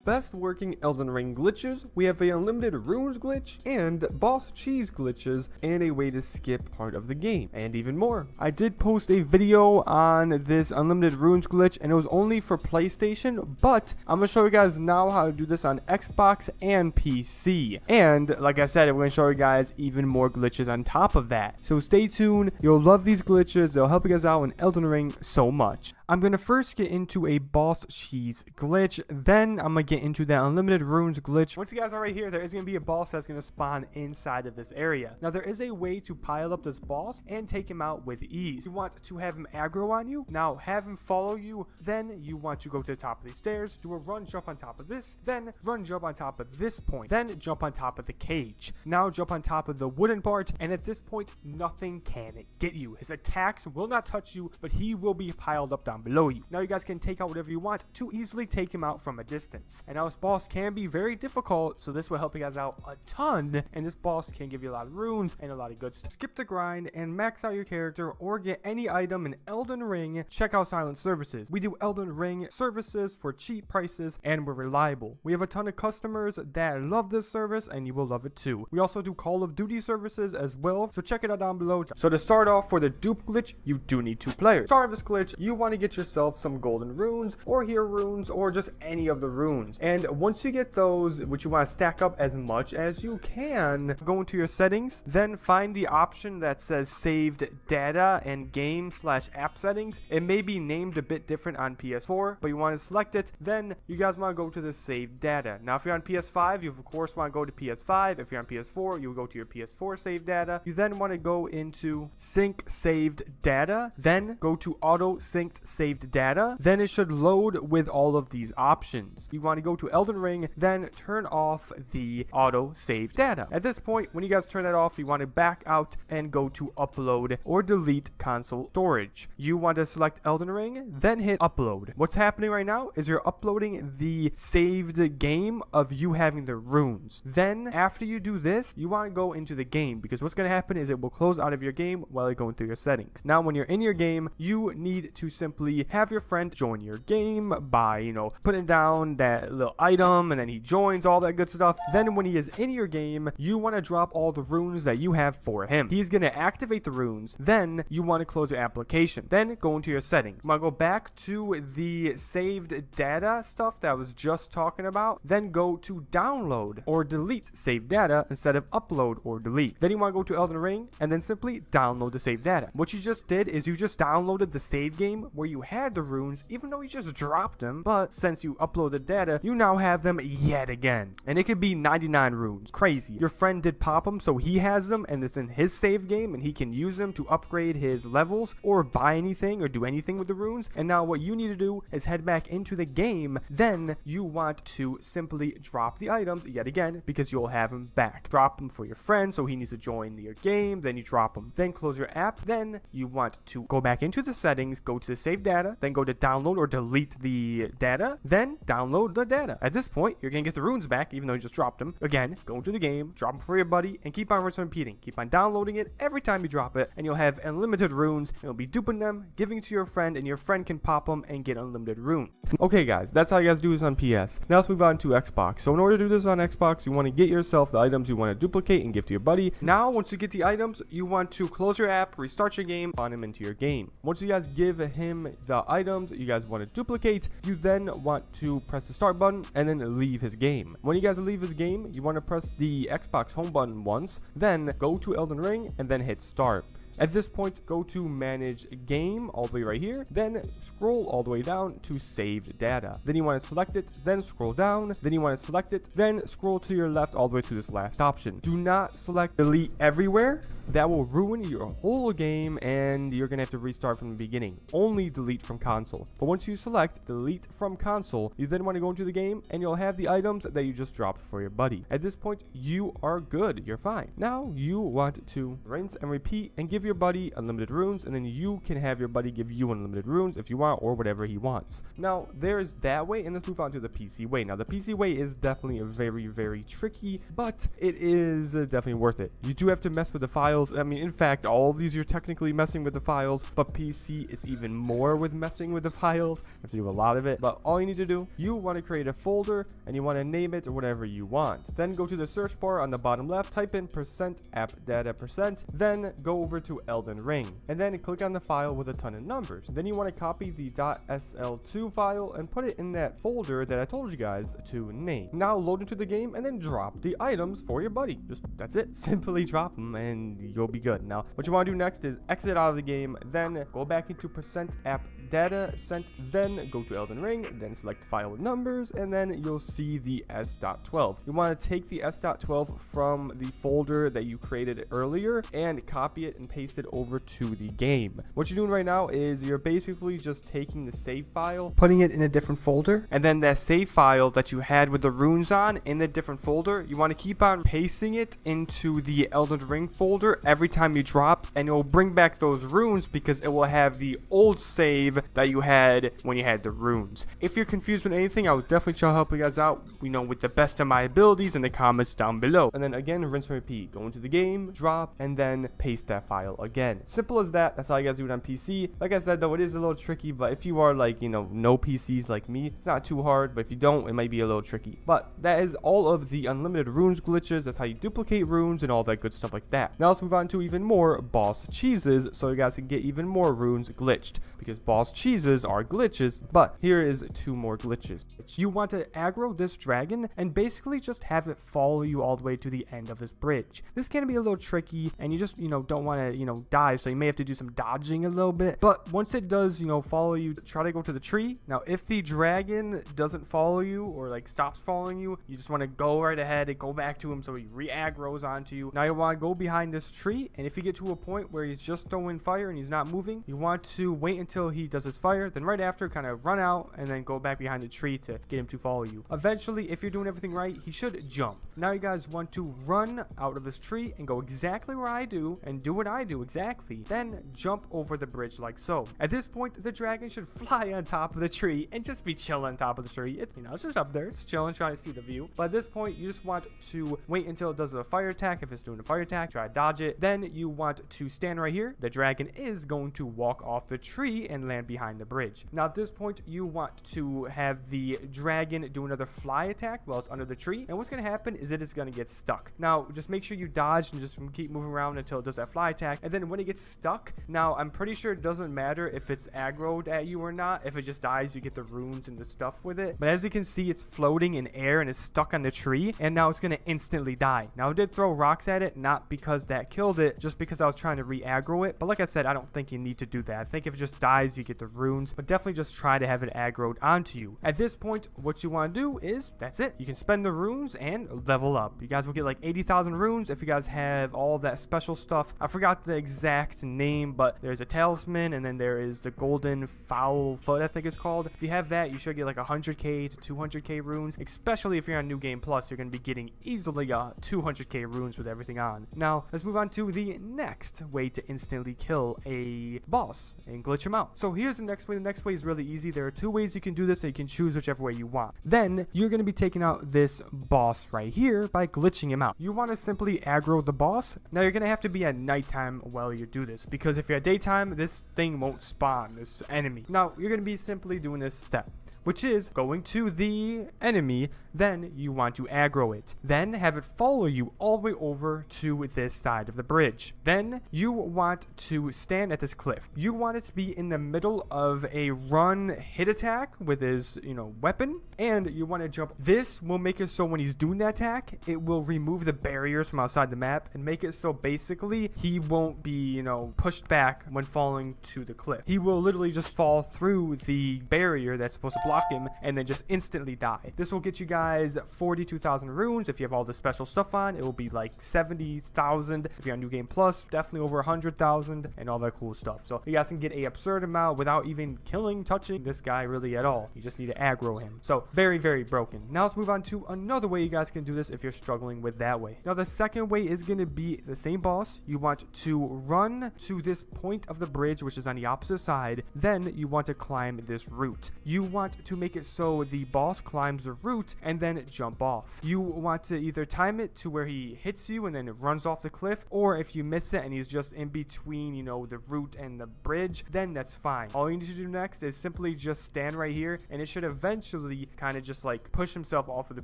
best working Elden Ring glitches, we have a unlimited runes glitch, and boss cheese glitches, and a way to skip part of the game, and even more. I did post a video on this unlimited runes glitch, and it was only for PlayStation, but I'm going to show you guys now how to do this on Xbox and PC. And like I said, I'm going to show you guys even more glitches on top of that. So stay tuned, you'll love these glitches, they'll help you guys out in Elden Ring so much. I'm going to first get into a boss cheese glitch, then I'm going to get into that unlimited runes glitch. Once you guys are right here, there is going to be a boss that's going to spawn inside of this area. Now there is a way to pile up this boss and take him out with ease. You want to have him aggro on you, now have him follow you, then you want to go to the top of these stairs, do a run jump on top of this, then run jump on top of this point, then jump on top of the cage. Now jump on top of the wooden part, and at this point nothing can get you. His attacks will not touch you, but he will be piled up down below you. Now you guys can take out whatever you want to easily take him out from a distance. And now this boss can be very difficult, so this will help you guys out a ton, and this boss can give you a lot of runes and a lot of good stuff. Skip the grind and max out your character or get any item in Elden Ring. Check out Silent Services. We do Elden Ring services for cheap prices and we're reliable. We have a ton of customers that love this service and you will love it too. We also do Call of Duty services as well, so check it out down below. So to start off, for the dupe glitch, you do need 2 players. To start this glitch, you want to get yourself some golden runes or hero runes or just any of the runes, and once you get those, which you want to stack up as much as you can, go into your settings, then find the option that says saved data and game/app settings. It may be named a bit different on PS4, but you want to select it. Then you guys want to go to the saved data. Now if you're on PS5, you of course want to go to PS5. If you're on PS4, you go to your PS4 saved data. You then want to go into sync saved data, then go to auto synced saved data. Then it should load with all of these options. You want to go to Elden Ring, then turn off the auto saved data. At this point, when you guys turn that off, you want to back out and go to upload or delete console storage. You want to select Elden Ring, then hit upload. What's happening right now is you're uploading the saved game of you having the runes. Then after you do this, you want to go into the game, because what's going to happen is it will close out of your game while you're going through your settings. Now when you're in your game, you need to simply have your friend join your game by, putting down that little item, and then he joins, all that good stuff. Then when he is in your game, you want to drop all the runes that you have for him. He's going to activate the runes. Then you want to close your application. Then go into your settings. I'm going to go back to the saved data stuff that I was just talking about. Then go to download or delete saved data instead of upload or delete. Then you want to go to Elden Ring and then simply download the saved data. What you just did is you just downloaded the save game where you had the runes, even though you just dropped them, but since you uploaded data, you now have them yet again. And it could be 99 runes. Crazy. Your friend did pop them, so he has them and it's in his save game, and he can use them to upgrade his levels or buy anything or do anything with the runes. And now what you need to do is head back into the game. Then you want to simply drop the items yet again, because you'll have them back. Drop them for your friend, so he needs to join your game. Then you drop them. Then close your app. Then you want to go back into the settings, go to the save data, then go to download or delete the data, then download the data. At this point, you're gonna get the runes back, even though you just dropped them. Again, go into the game, drop them for your buddy, and keep on repeating. Keep on downloading it every time you drop it, and you'll have unlimited runes. You'll be duping them, giving it to your friend, and your friend can pop them and get unlimited runes. Okay guys, that's how you guys do this on PS. Now let's move on to Xbox. So in order to do this on Xbox, you want to get yourself the items you want to duplicate and give to your buddy. Now once you get the items, you want to close your app, restart your game, spawn him into your game. Once you guys give him the items you guys want to duplicate, you then want to press the start button and then leave his game. When you guys leave his game, you want to press the Xbox home button once, then go to Elden Ring and then hit start. At this point, go to manage game all the way right here, then scroll all the way down to saved data. Then you want to select it, then scroll down, then you want to select it, then scroll to your left all the way to this last option. Do not select delete everywhere. That will ruin your whole game and you're gonna have to restart from the beginning. Only delete from console. But once you select delete from console, you then want to go into the game and you'll have the items that you just dropped for your buddy. At this point, you are good. You're fine. Now you want to rinse and repeat and give give your buddy unlimited runes, and then you can have your buddy give you unlimited runes if you want, or whatever he wants. Now, there's that way, and let's move on to the PC way. Now, the PC way is definitely a very tricky, but it is definitely worth it. You do have to mess with the files. I mean, in fact, all of these you're technically messing with the files, but PC is even more with messing with the files. You have to do a lot of it, but all you need to do, you want to create a folder, and you want to name it or whatever you want. Then go to the search bar on the bottom left, type in %appdata%, then go over to Elden Ring, and then click on the file with a ton of numbers. Then you want to copy the .sl2 file and put it in that folder that I told you guys to name. Now load into the game and then drop the items for your buddy. Just that's it. Simply drop them and you'll be good. Now what you want to do next is exit out of the game, then go back into %appdata%, then go to Elden Ring, then select the file with numbers, and then you'll see the s.12. You want to take the s.12 from the folder that you created earlier and copy it and paste it over to the game. What you're doing right now is you're basically just taking the save file, putting it in a different folder, and then that save file that you had with the runes on in the different folder, you want to keep on pasting it into the Elden Ring folder every time you drop, and it will bring back those runes because it will have the old save that you had when you had the runes. If you're confused with anything, I would definitely try to help you guys out, with the best of my abilities in the comments down below. And then again, rinse and repeat. Go into the game, drop, and then paste that file again. Simple as that. That's how you guys do it on PC. Like I said though, it is a little tricky, but if you are like, no PCs like me, it's not too hard, but if you don't, it might be a little tricky. But that is all of the unlimited runes glitches. That's how you duplicate runes and all that good stuff like that. Now let's move on to even more boss cheeses, so you guys can get even more runes glitched, because boss cheeses are glitches. But here is 2 more glitches. You want to aggro this dragon and basically just have it follow you all the way to the end of this bridge. This can be a little tricky, and you just don't want to die, so you may have to do some dodging a little bit. But once it does follow you, try to go to the tree. Now if the dragon doesn't follow you or like stops following you, you just want to go right ahead and go back to him so he re-aggroes onto you. Now you want to go behind this tree, and if you get to a point where he's just throwing fire and he's not moving, you want to wait until he does his fire, then right after kind of run out and then go back behind the tree to get him to follow you. Eventually, if you're doing everything right, he should jump. Now you guys want to run out of this tree and go exactly where I do and do what I do exactly, then jump over the bridge like so. At this point, the dragon should fly on top of the tree and just be chilling on top of the tree. It's just up there, it's chilling, trying to see the view. But at this point, you just want to wait until it does a fire attack. If it's doing a fire attack, try to dodge it. Then you want to stand right here. The dragon is going to walk off the tree and land behind the bridge. Now at this point, you want to have the dragon do another fly attack while it's under the tree, and what's going to happen is it is going to get stuck. Now just make sure you dodge and just keep moving around until it does that fly attack, and then when it gets stuck, now I'm pretty sure it doesn't matter if it's aggroed at you or not. If it just dies, you get the runes and the stuff with it. But as you can see, it's floating in air and it's stuck on the tree, and now it's going to instantly die. Now I did throw rocks at it, not because that killed it, just because I was trying to re-aggro it. But like I said, I don't think you need to do that. I think if it just dies, you get the runes, but definitely just try to have it aggroed onto you. At this point, what you want to do is, that's it. You can spend the runes and level up. You guys will get like 80,000 runes if you guys have all that special stuff. I forgot the exact name, but there's a talisman, and then there is the golden foul foot, I think it's called. If you have that, you should get like 100k to 200k runes, especially if you're on New Game Plus. You're going to be getting easily 200k runes with everything on. Now let's move on to the next way to instantly kill a boss and glitch him out. So here's the next way. The next way is really easy. There are 2 ways you can do this, so you can choose whichever way you want. Then you're going to be taking out this boss right here by glitching him out. You want to simply aggro the boss. Now you're going to have to be at nighttime while you do this, because if you're at daytime, this thing won't spawn, this enemy. Now you're going to be simply doing this step, which is going to the enemy, then you want to aggro it. Then have it follow you all the way over to this side of the bridge. Then you want to stand at this cliff. You want it to be in the middle of a run hit attack with his, weapon, and you want to jump. This will make it so when he's doing that attack, it will remove the barriers from outside the map and make it so basically he won't be, pushed back when falling to the cliff. He will literally just fall through the barrier that's supposed to block block him and then just instantly die. This will get you guys 42,000 runes. If you have all the special stuff on, it will be like 70,000. If you're on New Game Plus, definitely over 100,000 and all that cool stuff. So you guys can get a absurd amount without even touching this guy really at all. You just need to aggro him. So very, very broken. Now let's move on to another way you guys can do this if you're struggling with that way. Now the second way is going to be the same boss. You want to run to this point of the bridge, which is on the opposite side. Then you want to climb this route. You want to make it so the boss climbs the route and then jump off. You want to either time it to where he hits you and then it runs off the cliff, or if you miss it and he's just in between, you know, the route and the bridge, then that's fine. All you need to do next is simply just stand right here, and it should eventually kind of just like push himself off of the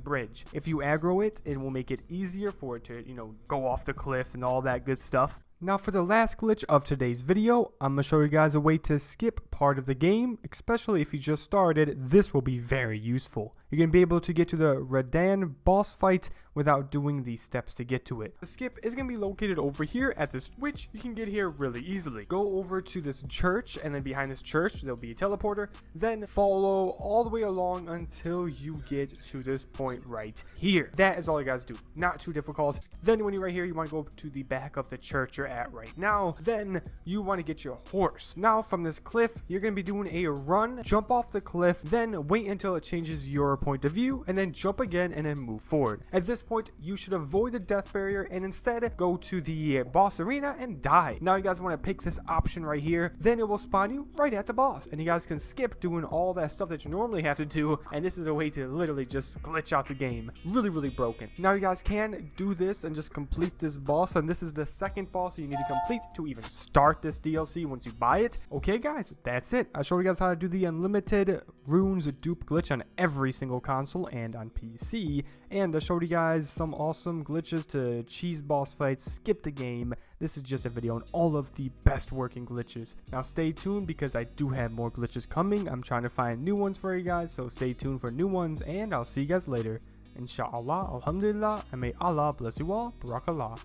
bridge. If you aggro it, it will make it easier for it to, you know, go off the cliff and all that good stuff. Now for the last glitch of today's video, I'm going to show you guys a way to skip part of the game, especially if you just started. This will be very useful. You're going to be able to get to the Radahn boss fight without doing these steps to get to it. The skip is going to be located over here at this switch. You can get here really easily. Go over to this church, and then behind this church there'll be a teleporter. Then follow all the way along until you get to this point right here. That is all you guys do. Not too difficult. Then when you're right here, you want to go to the back of the church you're at right now. Then you want to get your horse. Now from this cliff, you're going to be doing a run, jump off the cliff, then wait until it changes your point of view, and then jump again and then move forward. At this point, you should avoid the death barrier and instead go to the boss arena and die. Now you guys want to pick this option right here, then it will spawn you right at the boss, and you guys can skip doing all that stuff that you normally have to do, and this is a way to literally just glitch out the game. Really, really broken. Now you guys can do this and just complete this boss, and this is the second boss you need to complete to even start this DLC once you buy it. Okay guys, that's it. I showed you guys how to do the unlimited runes dupe glitch on every single console and on PC, and I showed you guys some awesome glitches to cheese boss fights, skip the game. This is just a video on all of the best working glitches. Now stay tuned because I do have more glitches coming. I'm trying to find new ones for you guys, so stay tuned for new ones, and I'll see you guys later. Inshallah, alhamdulillah, and may Allah bless you all. Barakallah.